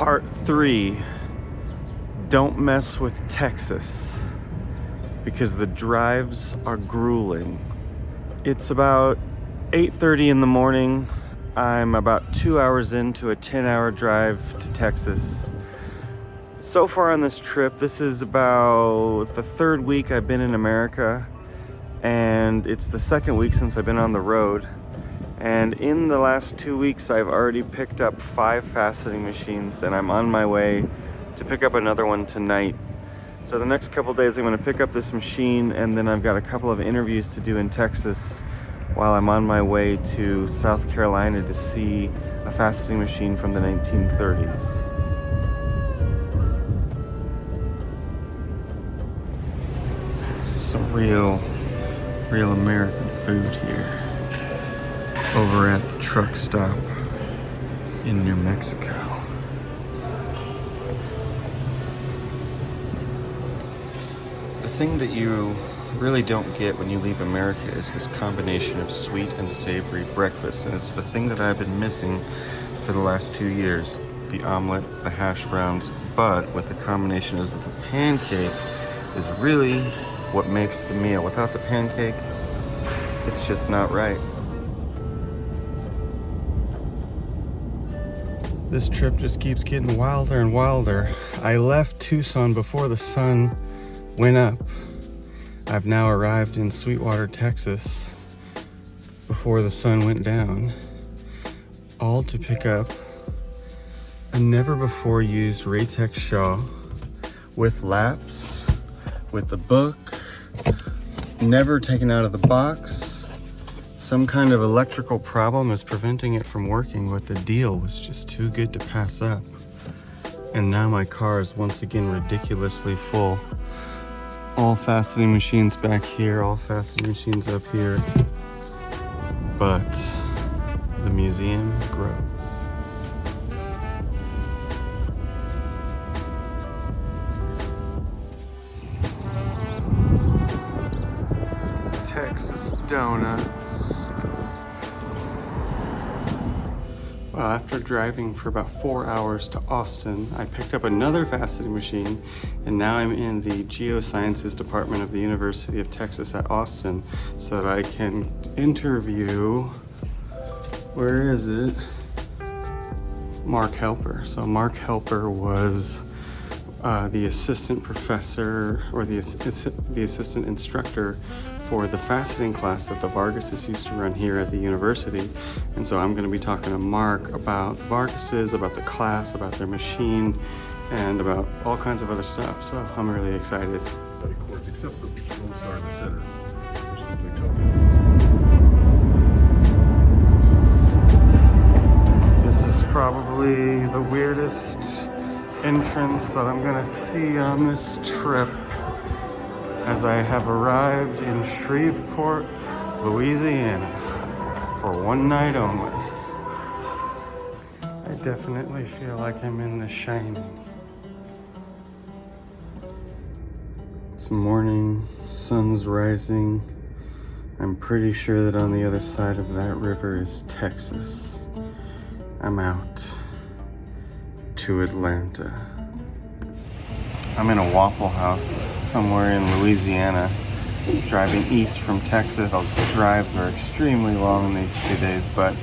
Part 3, don't mess with Texas, because the drives are grueling. It's about 8:30 in the morning. I'm about 2 hours into a 10-hour drive to Texas. So far on this trip, this is about the third week I've been in America, and it's the second week since I've been on the road. And in the last 2 weeks, I've already picked up 5 faceting machines, and I'm on my way to pick up another one tonight. So the next couple days, I'm gonna pick up this machine, and then I've got a couple of interviews to do in Texas while I'm on my way to South Carolina to see a faceting machine from the 1930s. This is some real American food here. Over at the truck stop in New Mexico. The thing that you really don't get when you leave America is this combination of sweet and savory breakfast, and it's the thing that I've been missing for the last 2 years. The omelet, the hash browns, but what the combination is that the pancake is really what makes the meal. Without the pancake, it's just not right. This trip just keeps getting wilder and wilder. I left Tucson before the sun went up. I've now arrived in Sweetwater, Texas before the sun went down, all to pick up a never before used Raytex Shaw with laps, with the book, never taken out of the box. Some kind of electrical problem is preventing it from working, but the deal was just too good to pass up. And now my car is once again ridiculously full. All faceting machines back here, all faceting machines up here. But the museum grows. Texas donuts. Well, after driving for about 4 hours to Austin, I picked up another faceting machine, and now I'm in the Geosciences department of the University of Texas at Austin so that I can interview, where is it? Mark Helper. So Mark Helper was the assistant professor, or the assistant instructor for the faceting class that the Vargases used to run here at the university. And so I'm going to be talking to Mark about the Vargases, about the class, about their machine, and about all kinds of other stuff. So I'm really excited. Chords, except for the Lone Star in the center, which is usually totally. This is probably the weirdest entrance that I'm going to see on this trip, as I have arrived in Shreveport, Louisiana for one night only. I definitely feel like I'm in The Shining. It's morning, sun's rising. I'm pretty sure that on the other side of that river is Texas. I'm out to Atlanta. I'm in a Waffle House somewhere in Louisiana, driving east from Texas. The drives are extremely long these 2 days, but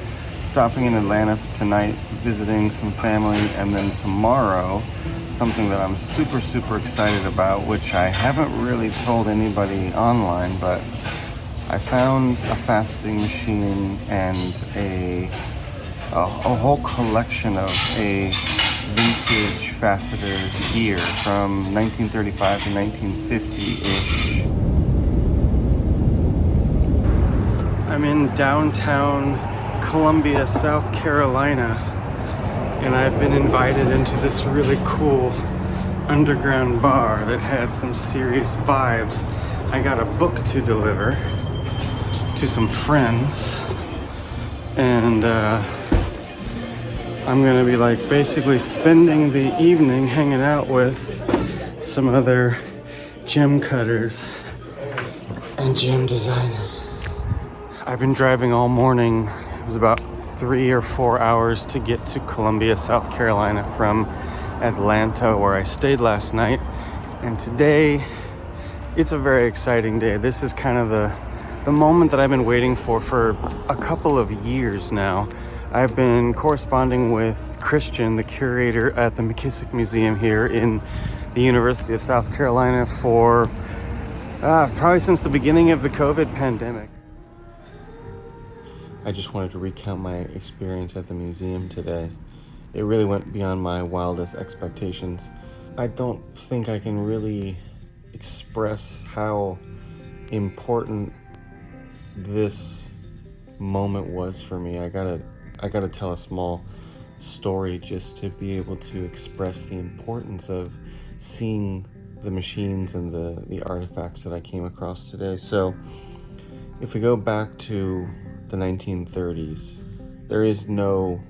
stopping in Atlanta tonight, visiting some family, and then tomorrow, something that I'm super excited about, which I haven't really told anybody online, but I found a faceting machine and a whole collection of a vintage faceter's gear from 1935 to 1950-ish. I'm in downtown Columbia, South Carolina, and I've been invited into this really cool underground bar that has some serious vibes. I got a book to deliver to some friends, and I'm gonna be like basically spending the evening hanging out with some other gem cutters and gem designers. I've been driving all morning was about 3 or 4 hours to get to Columbia, South Carolina from Atlanta, where I stayed last night. And today, it's a very exciting day. This is kind of the moment that I've been waiting for a couple of years now. I've been corresponding with Christian, the curator at the McKissick Museum here in the University of South Carolina, for probably since the beginning of the COVID pandemic. I just wanted to recount my experience at the museum today. It really went beyond my wildest expectations. I don't think I can really express how important this moment was for me. I gotta tell a small story just to be able to express the importance of seeing the machines and the artifacts that I came across today. So if we go back to the 1930s, there is no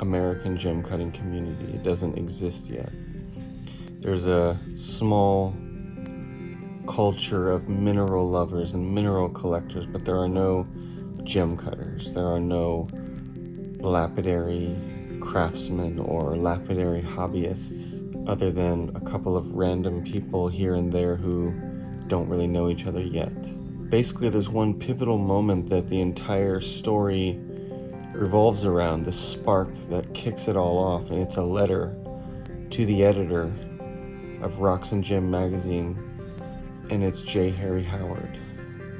American gem cutting community. It doesn't exist yet. There's a small culture of mineral lovers and mineral collectors, but there are no gem cutters. There are no lapidary craftsmen or lapidary hobbyists, other than a couple of random people here and there who don't really know each other yet. Basically, there's one pivotal moment that the entire story revolves around, the spark that kicks it all off, and it's a letter to the editor of Rocks and Gem magazine, and it's J. Harry Howard,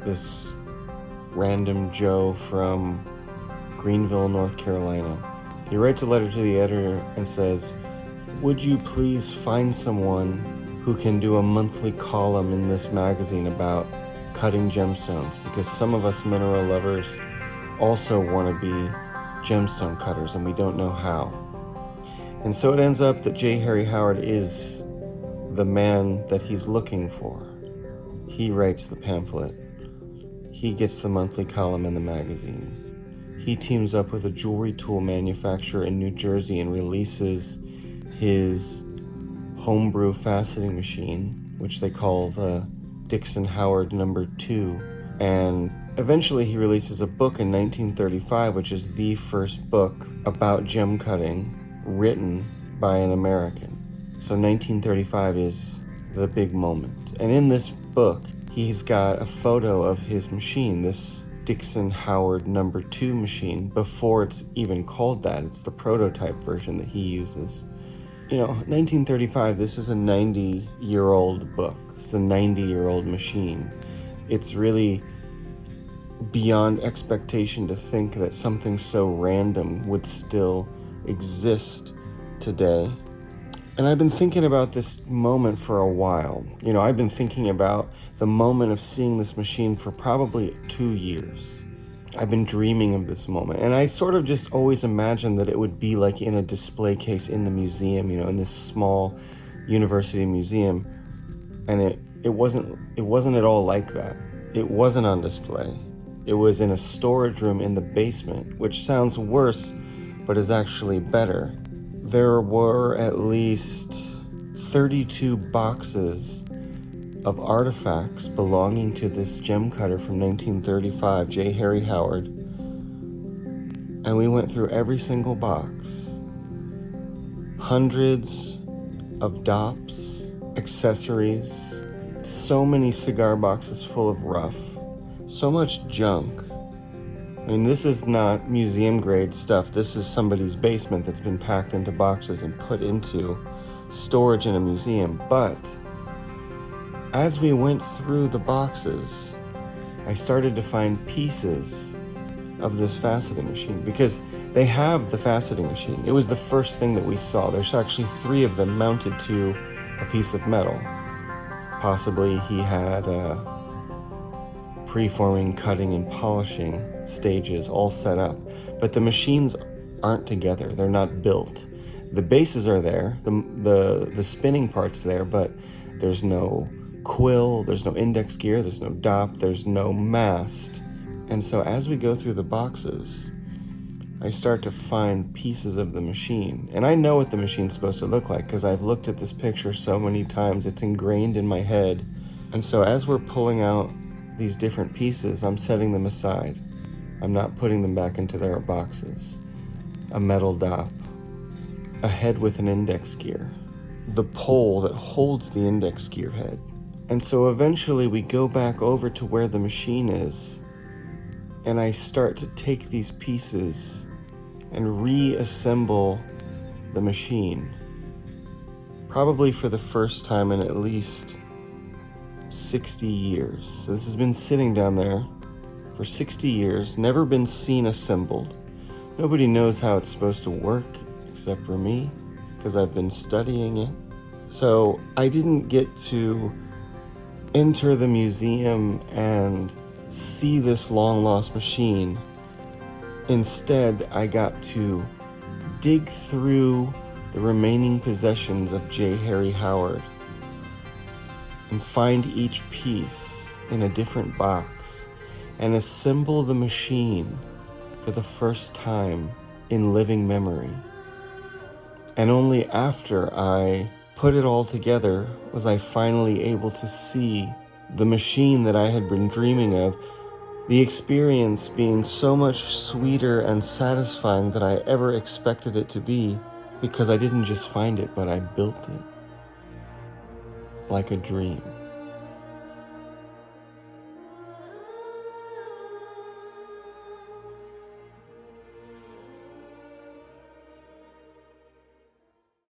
this random Joe from Greenville, North Carolina. He writes a letter to the editor and says, "Would you please find someone who can do a monthly column in this magazine about cutting gemstones, because some of us mineral lovers also want to be gemstone cutters and we don't know how." And so it ends up that J. Harry Howard is the man that he's looking for. He writes the pamphlet. He gets the monthly column in the magazine. He teams up with a jewelry tool manufacturer in New Jersey and releases his homebrew faceting machine, which they call the Dixon Howard No. 2. And eventually he releases a book in 1935, which is the first book about gem cutting written by an American. So 1935 is the big moment. And in this book, he's got a photo of his machine, this Dixon Howard No. 2 machine, before it's even called that. It's the prototype version that he uses. 1935, this is a 90-year-old book. It's a 90-year-old machine. It's really beyond expectation to think that something so random would still exist today. And I've been thinking about this moment for a while. I've been thinking about the moment of seeing this machine for probably 2 years. I've been dreaming of this moment. And I sort of just always imagined that it would be like in a display case in the museum, in this small university museum. And it wasn't at all like that. It wasn't on display. It was in a storage room in the basement, which sounds worse, but is actually better. There were at least 32 boxes of artifacts belonging to this gem cutter from 1935, J. Harry Howard. And we went through every single box. Hundreds of DOPs, accessories, so many cigar boxes full of rough, so much junk. This is not museum grade stuff. This is somebody's basement that's been packed into boxes and put into storage in a museum. But as we went through the boxes, I started to find pieces of this faceting machine, because they have the faceting machine. It was the first thing that we saw. There's actually 3 of them mounted to a piece of metal. Possibly he had preforming, cutting, and polishing stages all set up, but the machines aren't together. They're not built. The bases are there, the spinning part's there, but there's no quill, there's no index gear, there's no DOP, there's no mast. And so as we go through the boxes, I start to find pieces of the machine. And I know what the machine's supposed to look like because I've looked at this picture so many times. It's ingrained in my head. And so as we're pulling out these different pieces, I'm setting them aside. I'm not putting them back into their boxes. A metal dop, a head with an index gear, the pole that holds the index gear head. And so eventually we go back over to where the machine is, and I start to take these pieces and reassemble the machine. Probably for the first time in at least 60 years. So this has been sitting down there for 60 years, never been seen assembled. Nobody knows how it's supposed to work except for me, because I've been studying it. So I didn't get to enter the museum and see this long-lost machine. Instead, I got to dig through the remaining possessions of J. Harry Howard and find each piece in a different box and assemble the machine for the first time in living memory. And only after I put it all together was I finally able to see the machine that I had been dreaming of, the experience being so much sweeter and satisfying than I ever expected it to be, because I didn't just find it, but I built it like a dream.